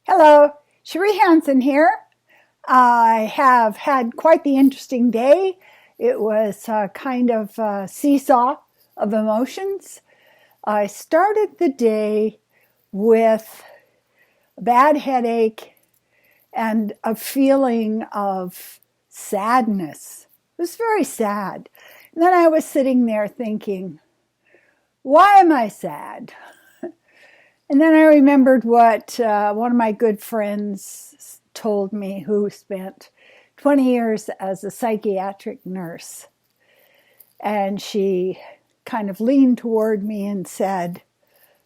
Hello, Cherie Hanson here. I have had quite the interesting day. It was kind of a seesaw of emotions. I started the day with a bad headache and a feeling of sadness. It was very sad. And then I was sitting there thinking, why am I sad? And then I remembered what one of my good friends told me, who spent 20 years as a psychiatric nurse. And she kind of leaned toward me and said,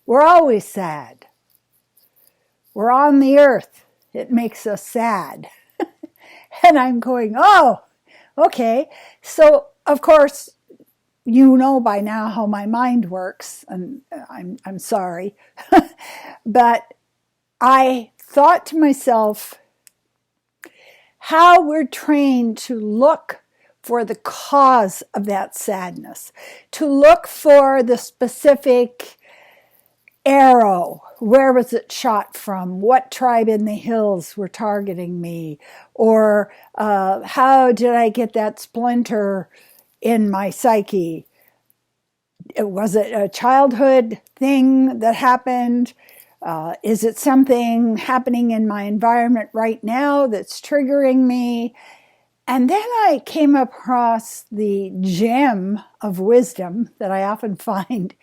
"We're always sad. We're on the earth. It makes us sad." And I'm going, oh, okay. So, of course, you know by now how my mind works, and I'm sorry. But I thought to myself how we're trained to look for the cause of that sadness, to look for the specific arrow. Where was it shot from? What tribe in the hills were targeting me? Or how did I get that splinter in my psyche? Was it a childhood thing that happened? Is it something happening in my environment right now that's triggering me? And then I came across the gem of wisdom that I often find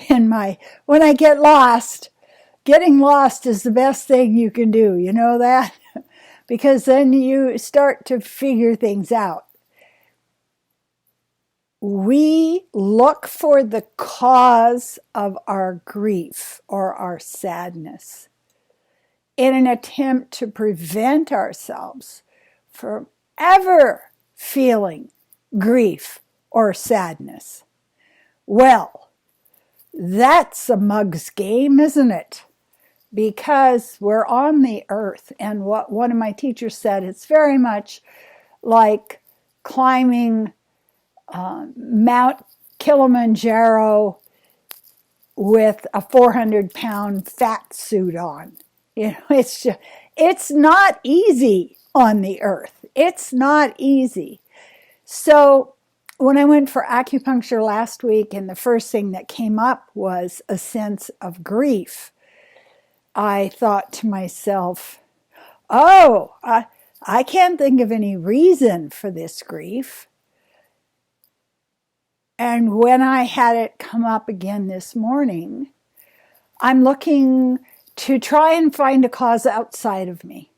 when I get lost. Getting lost is the best thing you can do. You know that? Because then you start to figure things out. We look for the cause of our grief or our sadness in an attempt to prevent ourselves from ever feeling grief or sadness. Well, that's a mug's game, isn't it? Because we're on the earth, and what one of my teachers said, it's very much like climbing Mount Kilimanjaro with a 400-pound fat suit on. You know, it's not easy on the earth. It's not easy. So when I went for acupuncture last week, and the first thing that came up was a sense of grief, I thought to myself, oh, I can't think of any reason for this grief. And when I had it come up again this morning, I'm looking to try and find a cause outside of me.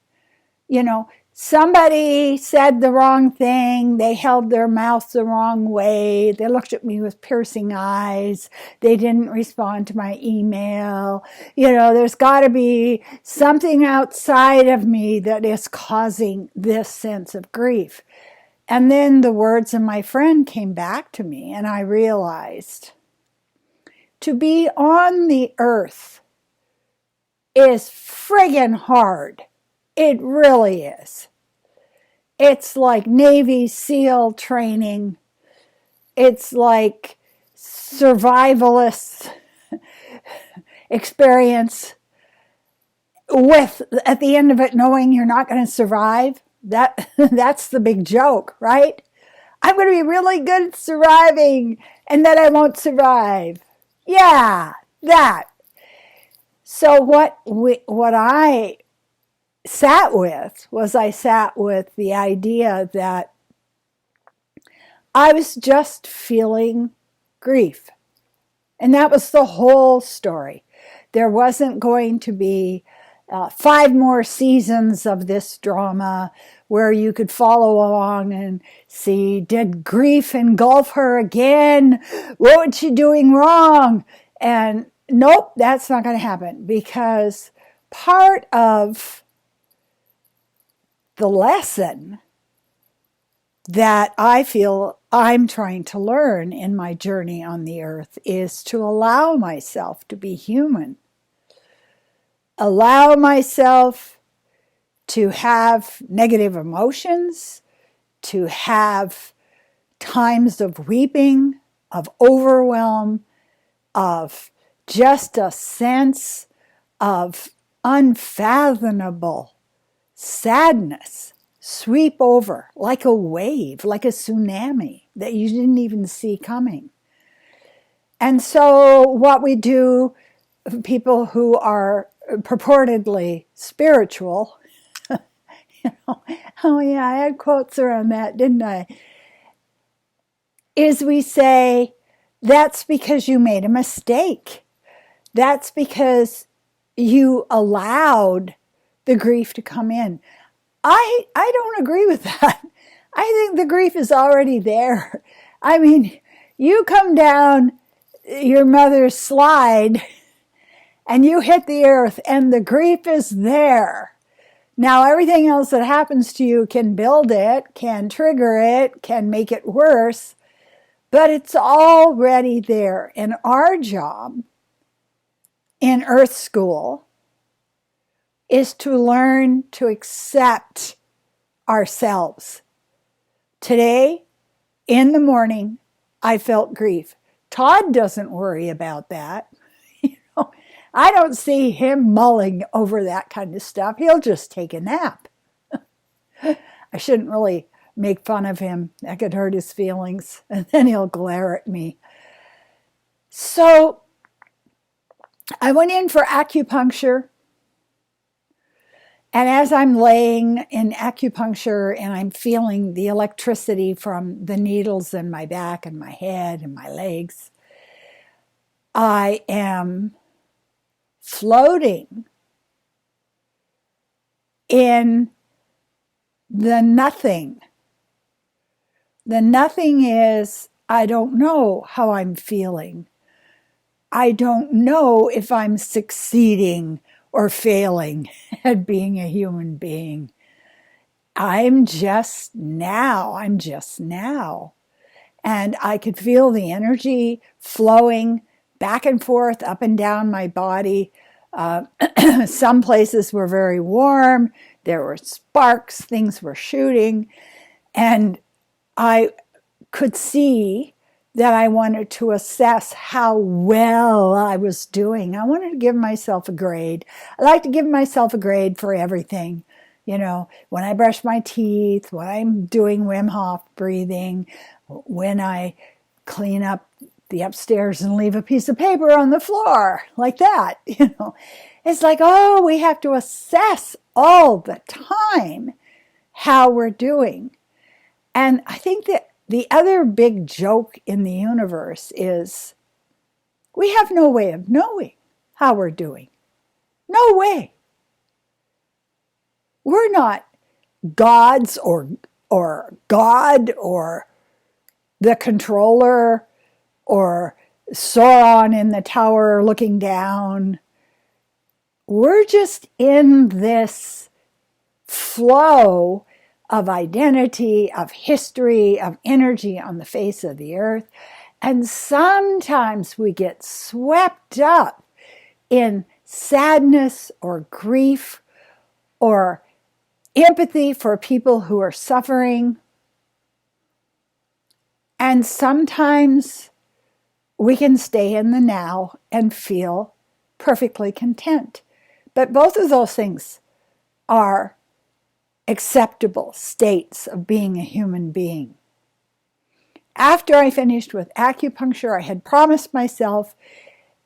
You know, somebody said the wrong thing. They held their mouth the wrong way. They looked at me with piercing eyes. They didn't respond to my email. You know, there's got to be something outside of me that is causing this sense of grief. And then the words of my friend came back to me, and I realized to be on the earth is friggin' hard. It really is. It's like Navy SEAL training. It's like survivalist experience with, at the end of it, knowing you're not going to survive. That's the big joke, right? I'm going to be really good at surviving, and then I won't survive. Yeah, that. So what I sat with the idea that I was just feeling grief. And that was the whole story. There wasn't going to be 5 more seasons of this drama where you could follow along and see, did grief engulf her again? What was she doing wrong? And nope, that's not going to happen, because part of the lesson that I feel I'm trying to learn in my journey on the earth is to allow myself to be human. Allow myself to have negative emotions, to have times of weeping, of overwhelm, of just a sense of unfathomable sadness sweep over like a wave, like a tsunami that you didn't even see coming. And so what we do, people who are purportedly spiritual, oh yeah, I had quotes around that, didn't I? Is we say, that's because you made a mistake. That's because you allowed the grief to come in. I don't agree with that. I think the grief is already there. I mean, you come down your mother's slide and you hit the earth and the grief is there. Now, everything else that happens to you can build it, can trigger it, can make it worse, but it's already there. And our job in Earth School is to learn to accept ourselves. Today, in the morning, I felt grief. Todd doesn't worry about that. I don't see him mulling over that kind of stuff. He'll just take a nap. I shouldn't really make fun of him. That could hurt his feelings. And then he'll glare at me. So I went in for acupuncture. And as I'm laying in acupuncture and I'm feeling the electricity from the needles in my back and my head and my legs, I am floating in the nothing. The nothing is, I don't know how I'm feeling. I don't know if I'm succeeding or failing at being a human being. I'm just now. And I could feel the energy flowing back and forth, up and down my body. Some places were very warm. There were sparks. Things were shooting. And I could see that I wanted to assess how well I was doing. I wanted to give myself a grade. I like to give myself a grade for everything. You know, when I brush my teeth, when I'm doing Wim Hof breathing, when I clean up the upstairs and leave a piece of paper on the floor, like that, It's like, oh, we have to assess all the time how we're doing. And I think that the other big joke in the universe is we have no way of knowing how we're doing. No way. We're not gods or God or the controller or Sauron in the tower looking down. We're just in this flow of identity, of history, of energy on the face of the earth. And sometimes we get swept up in sadness or grief or empathy for people who are suffering. And sometimes we can stay in the now and feel perfectly content. But both of those things are acceptable states of being a human being. After I finished with acupuncture, I had promised myself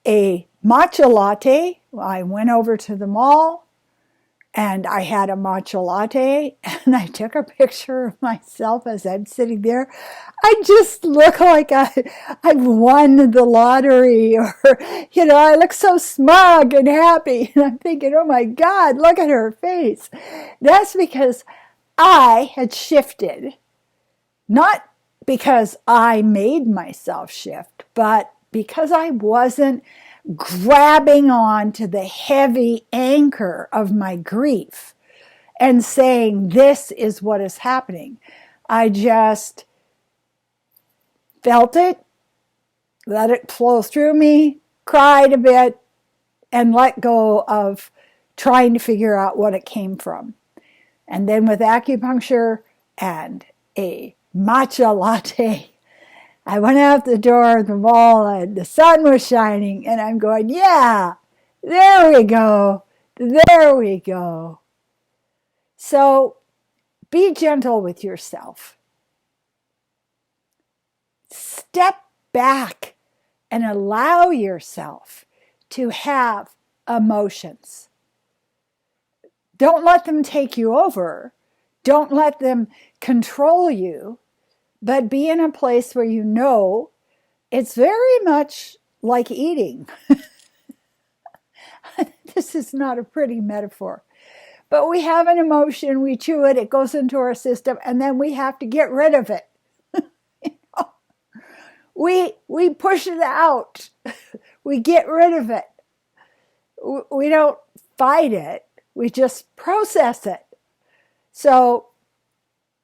a matcha latte. I went over to the mall and I had a matcha latte and I took a picture of myself as I'm sitting there. I just look like I've won the lottery, or, I look so smug and happy. And I'm thinking, oh my God, look at her face. That's because I had shifted, not because I made myself shift, but because I wasn't grabbing on to the heavy anchor of my grief and saying, this is what is happening. I just felt it, let it flow through me, cried a bit, and let go of trying to figure out what it came from. And then with acupuncture and a matcha latte, I went out the door of the mall and the sun was shining and I'm going, yeah, there we go. There we go. So be gentle with yourself. Step back and allow yourself to have emotions. Don't let them take you over. Don't let them control you, but be in a place where you know it's very much like eating. This is not a pretty metaphor, but we have an emotion, we chew it, it goes into our system, and then we have to get rid of it. We push it out. We get rid of it. We don't fight it. We just process it. So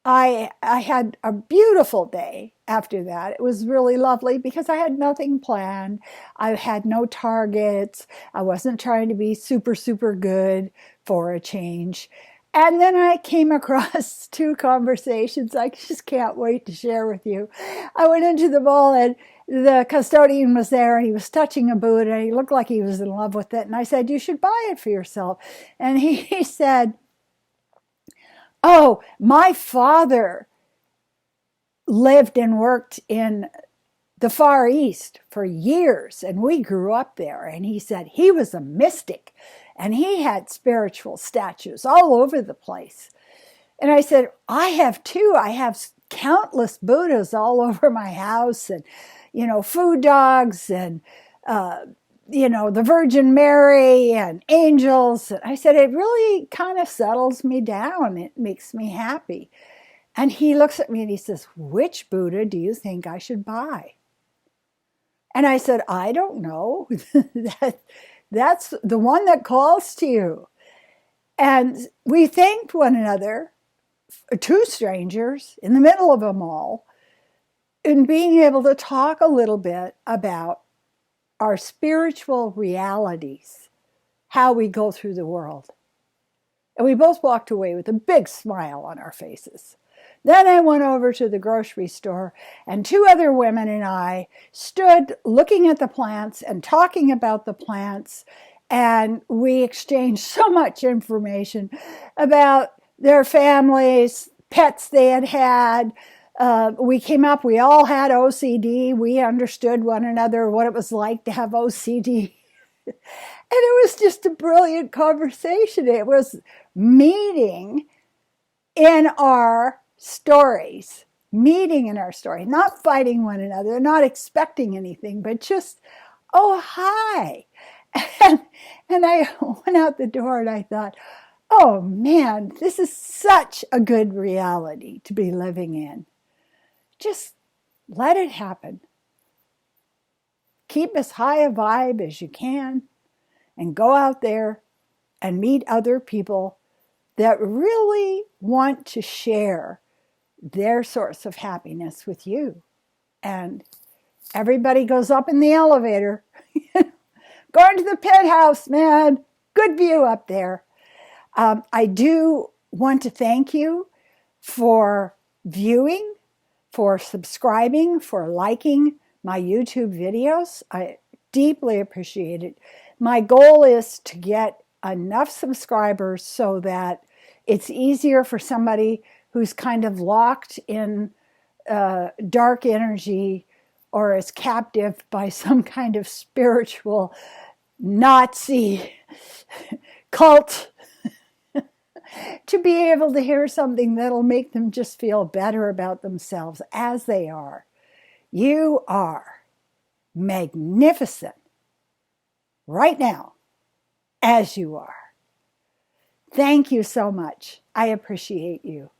I had a beautiful day after that. It was really lovely because I had nothing planned. I had no targets. I wasn't trying to be super, super good for a change. And then I came across two conversations I just can't wait to share with you. I went into the mall and the custodian was there and he was touching a boot and he looked like he was in love with it. And I said, "You should buy it for yourself." And he said, "Oh, my father lived and worked in the Far East for years, and we grew up there." And he said he was a mystic, and he had spiritual statues all over the place. And I said, "I have too. I have countless Buddhas all over my house, and, food dogs, and, the Virgin Mary and angels." And I said, "It really kind of settles me down. It makes me happy." And he looks at me and he says, "Which Buddha do you think I should buy?" And I said, "I don't know. That's the one that calls to you." And we thanked one another, two strangers in the middle of a mall, in being able to talk a little bit about our spiritual realities, how we go through the world. And we both walked away with a big smile on our faces. Then I went over to the grocery store, and two other women and I stood looking at the plants and talking about the plants, and we exchanged so much information about their families, pets they had had. We all had OCD. We understood one another, what it was like to have OCD. And it was just a brilliant conversation. It was meeting in our stories, not fighting one another, not expecting anything, but just, "Oh, hi." And I went out the door and I thought, oh man, this is such a good reality to be living in. Just let it happen. Keep as high a vibe as you can and go out there and meet other people that really want to share their source of happiness with you. And everybody goes up in the elevator. Going to the penthouse, man. Good view up there. I do want to thank you for viewing, for subscribing, for liking my YouTube videos. I deeply appreciate it. My goal is to get enough subscribers so that it's easier for somebody who's kind of locked in dark energy or is captive by some kind of spiritual Nazi cult to be able to hear something that'll make them just feel better about themselves as they are. You are magnificent right now as you are. Thank you so much. I appreciate you.